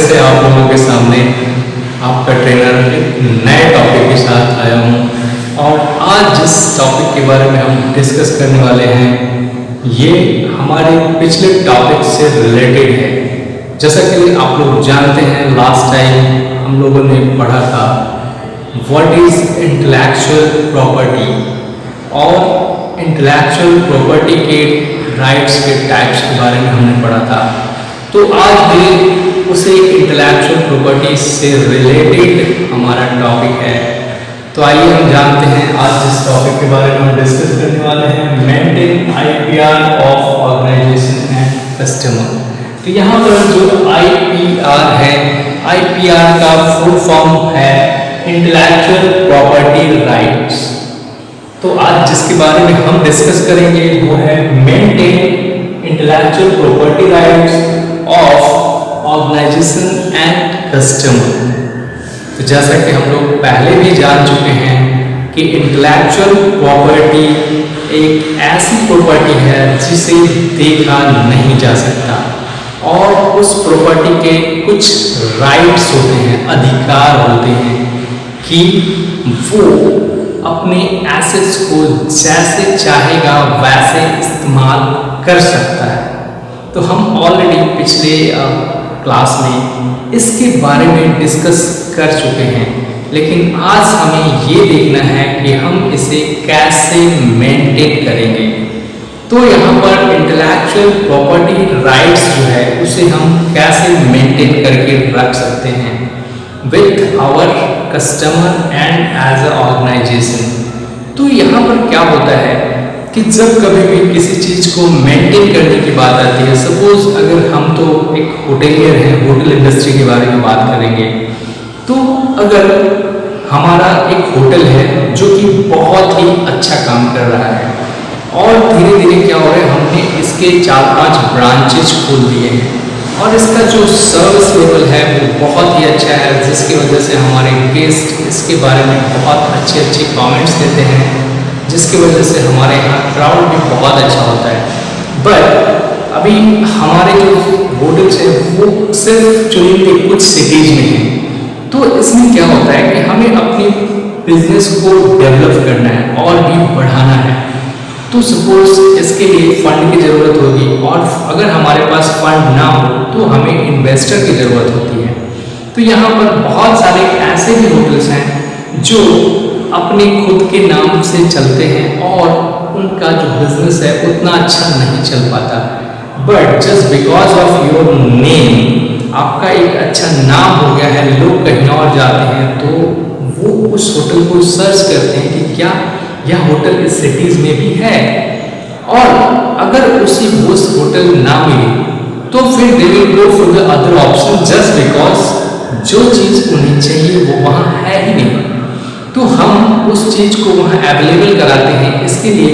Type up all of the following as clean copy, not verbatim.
से आप लोगों के सामने आपका ट्रेनर एक नए टॉपिक के साथ आया हूँ। और आज जिस टॉपिक के बारे में हम डिस्कस करने वाले हैं ये हमारे पिछले टॉपिक से रिलेटेड है। जैसा कि आप लोग जानते हैं लास्ट टाइम हम लोगों ने पढ़ा था व्हाट इज इंटेलेक्चुअल प्रॉपर्टी और इंटेलेक्चुअल प्रॉपर्टी के राइट्स के टाइप्स के बारे में हमने पढ़ा था। तो आज भी उसे इंटेलेक्चुअल प्रॉपर्टी से रिलेटेड हमारा टॉपिक है। तो आइए हम जानते हैं आज जिस टॉपिक के बारे में हम डिस्कस करने वाले हैं maintain IPR of organisation and customer. तो यहाँ पर जो आईपीआर है, आईपीआर का फुल फॉर्म है इंटेलेक्चुअल प्रॉपर्टी राइट्स। तो आज जिसके बारे में हम डिस्कस करेंगे वो है maintain intellectual property rights of organisation and customer. तो जैसा कि हम लोग पहले भी जान चुके हैं कि इंटेलेक्चुअल प्रॉपर्टी एक ऐसी प्रॉपर्टी है जिसे देखा नहीं जा सकता और उस प्रॉपर्टी के कुछ राइट्स होते हैं, अधिकार होते हैं कि वो अपने एसेट्स को जैसे चाहेगा वैसे इस्तेमाल कर सकता है। तो हम ऑलरेडी पिछले क्लास में इसके बारे में डिस्कस कर चुके हैं, लेकिन आज हमें ये देखना है कि हम इसे कैसे मेंटेन करेंगे। तो यहाँ पर इंटेलेक्चुअल प्रॉपर्टी राइट्स जो है उसे हम कैसे मेंटेन करके रख सकते हैं with our customer and as a organisation. तो यहाँ पर क्या होता है कि जब कभी भी किसी चीज़ को मेंटेन करने की बात आती है, सपोज अगर हम तो एक होटेलियर हैं, होटल इंडस्ट्री के बारे में बात करेंगे, तो अगर हमारा एक होटल है जो कि बहुत ही अच्छा काम कर रहा है और धीरे धीरे क्या हो रहा है, हमने इसके 4-5 ब्रांचेज खोल दिए हैं और इसका जो सर्विस लेवल है वो बहुत ही अच्छा है, जिसकी वजह से हमारे गेस्ट इसके बारे में बहुत अच्छे कमेंट्स देते हैं, जिसकी वजह से हमारे यहाँ क्राउड भी बहुत अच्छा होता है। बट अभी हमारे जो होटल्स हैं वो सिर्फ चुनिंदे कुछ सिटीज में हैं। तो इसमें क्या होता है कि हमें अपनी बिजनेस को डेवलप करना है और भी बढ़ाना है। तो सपोज इसके लिए फंड की ज़रूरत होगी और अगर हमारे पास फंड ना हो तो हमें इन्वेस्टर की ज़रूरत होती है। तो यहाँ पर बहुत सारे ऐसे भी होटल्स हैं जो अपने खुद के नाम से चलते हैं और उनका जो बिजनेस है उतना अच्छा नहीं चल पाता, but just because of your name, आपका एक अच्छा नाम हो गया है, लोग कहीं और जाते हैं तो वो उस होटल को सर्च करते हैं कि क्या यह होटल इस सिटीज में भी है, और अगर उसी वो होटल ना मिले तो फिर they will go for the other option just because जो चीज़ उन्हें चाहिए वो वहाँ है ही नहीं। तो हम उस चीज़ को वहाँ अवेलेबल कराते हैं, इसके लिए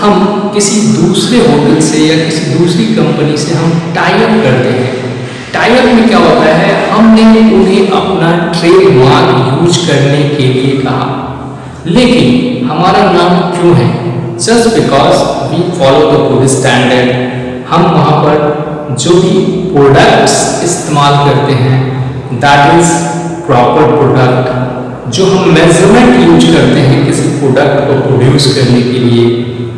हम किसी दूसरे होटल से या किसी दूसरी कंपनी से हम टाई अप करते हैं। टाई अप में क्या होता है, हमने उन्हें अपना ट्रेडमार्क यूज करने के लिए कहा, लेकिन हमारा नाम क्यों है, just because we follow the good standard. हम वहाँ पर जो भी प्रोडक्ट्स इस्तेमाल करते हैं दैट इज प्रॉपर प्रोडक्ट, जो हम मेजरमेंट यूज करते हैं किसी प्रोडक्ट को प्रोड्यूस करने के लिए,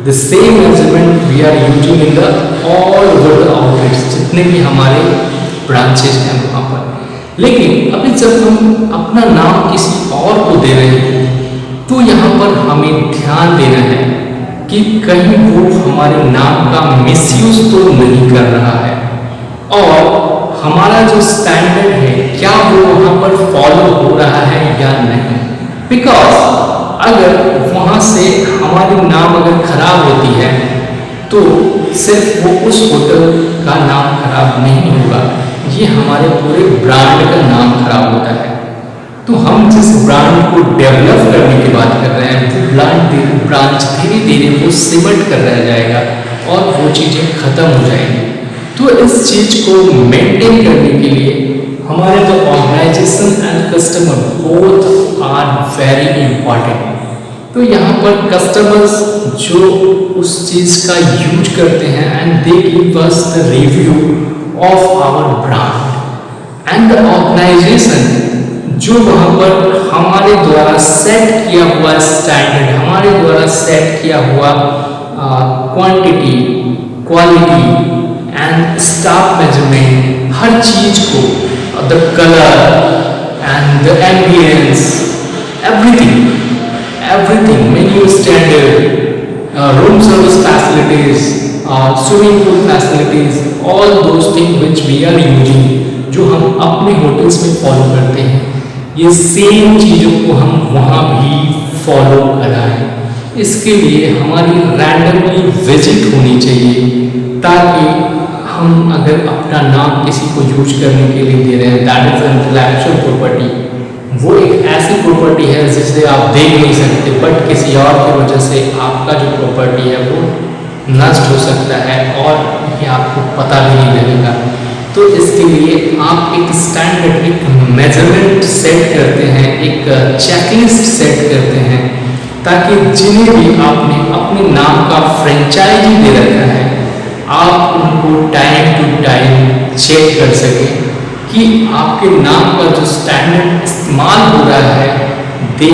the same measurement we are using in the all over the outlets, जितने भी हमारे ब्रांचेज हैं वहाँ पर। लेकिन अभी जब हम अपना नाम किसी और को दे रहे हैं तो यहाँ पर हमें ध्यान देना है कि कहीं वो हमारे नाम का मिसयूज तो नहीं कर रहा है और हमारा जो स्टैंडर्ड है क्या वो वहाँ पर फॉलो हो रहा है या नहीं। बिकॉज अगर वहाँ से हमारी नाम अगर खराब होती है तो सिर्फ वो उस होटल का नाम खराब नहीं होगा, ये हमारे पूरे ब्रांड का नाम खराब होता है। तो हम जिस ब्रांड को डेवलप करने की बात कर रहे हैं वो ब्रांच धीरे धीरे वो सिमट कर रह जाएगा और वो चीज़ें खत्म हो जाएंगी। तो इस चीज़ को मेंटेन करने के लिए हमारे जो organisation and customer both are very important. तो यहाँ पर कस्टमर्स जो उस चीज़ का यूज करते हैं and they give us the review of our brand, and the organisation जो वहाँ पर हमारे द्वारा सेट किया हुआ स्टैंडर्ड, हमारे द्वारा सेट किया हुआ quantity, quality and staff measurement, हर चीज को, the colour and the ambience, everything, menu standard, room service facilities, swimming pool facilities, all those things which we are using, जो हम अपने होटल्स में फॉलो करते हैं, ये सेम चीज़ों को हम वहाँ भी फॉलो कराएं। इसके लिए हमारी रैंडमली विजिट होनी चाहिए, ताकि हम अगर अपना नाम किसी को यूज करने के लिए दे रहे हैं, दैट इज इंटेलेक्चुअल प्रॉपर्टी। वो एक ऐसी प्रॉपर्टी है जिसे आप देख नहीं सकते, बट किसी और की वजह से आपका जो प्रॉपर्टी है वो नष्ट हो सकता है और ये आपको पता भी नहीं लगेगा। तो इसके लिए आप एक स्टैंडर्ड, एक मेजरमेंट सेट करते हैं, एक चेकलिस्ट सेट करते हैं, ताकि जिन्हें भी आपने अपने नाम का फ्रेंचाइजी दे रखा है, आप उनको टाइम टू टाइम चेक कर सकें कि आपके नाम का जो स्टैंडर्ड इस्तेमाल हो रहा है, they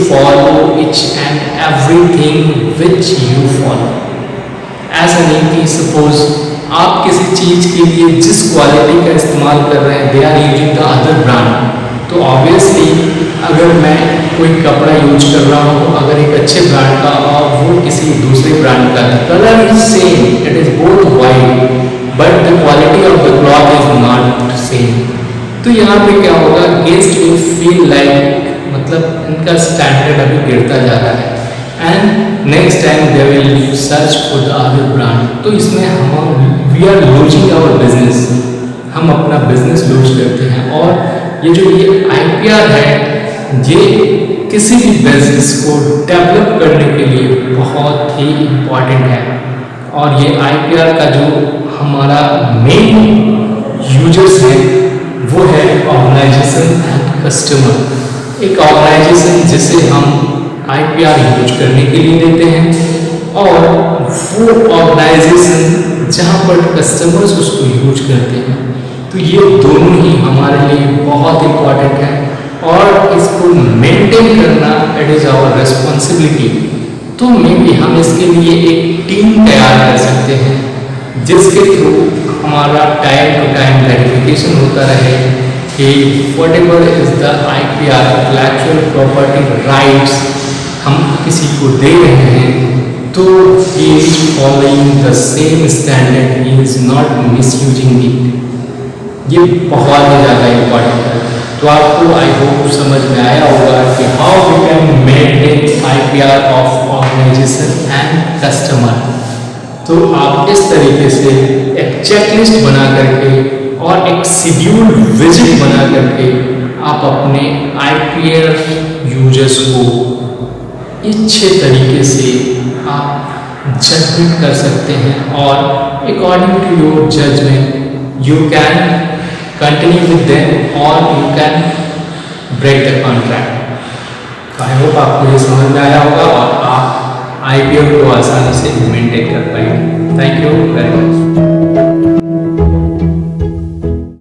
follow each and everything which you follow. ऐसा नहीं कि सपोज आप किसी चीज़ के लिए जिस क्वालिटी का इस्तेमाल कर रहे हैं, they are using the other brand, तो ऑब्वियसली अगर मैं कोई कपड़ा यूज कर रहा हूँ अगर एक अच्छे ब्रांड का और वो किसी दूसरे ब्रांड का, colour is same, it is both white, but the quality of the cloth is not same. तो यहाँ पे क्या होगा, गेस्ट विल फील लाइक मतलब इनका स्टैंडर्ड अभी गिरता जा रहा है, and next time they will search for the other brand. तो इसमें हम we are losing our business, हम अपना बिजनेस लूज करते हैं। और ये जो ये IPR है, ये किसी भी बिजनेस को डेवलप करने के लिए बहुत ही इम्पॉर्टेंट है। और ये IPR का जो हमारा मेन यूजर्स है वो है ऑर्गेनाइजेशन एंड कस्टमर। एक ऑर्गेनाइजेशन जिसे हम IPR यूज करने के लिए देते हैं, और वो ऑर्गेनाइजेशन जहाँ पर कस्टमर्स उसको यूज करते हैं। तो ये दोनों ही हमारे लिए बहुत इम्पॉर्टेंट है, और इसको मेंटेन करना इट इज़ आवर रिस्पॉन्सिबिलिटी। तो मे बी हम इसके लिए एक टीम तैयार कर सकते हैं, जिसके थ्रू हमारा टाइम टू टाइम वेरिफिकेशन होता रहे कि whatever is the IPR, intellectual property rights, हम किसी को दे रहे हैं तो he is following the same standard, he is not misusing it। ये बहुत ही ज़्यादा इम्पॉर्टेंट है। तो आपको आई होप समझ में आया होगा कि how we can maintain IPR of organisation and customer. तो आप इस तरीके से एक चेकलिस्ट बना करके और एक शेड्यूल विजिट बना करके आप अपने IPR यूजर्स को अच्छे तरीके से आप जजमेंट कर सकते हैं, और according to your judgement you can continue with them और you can break the contract. I hope आपको ये समझ में आया होगा और आप IPR को आसानी से मेंटेन कर पाएंगे। Thank you very much.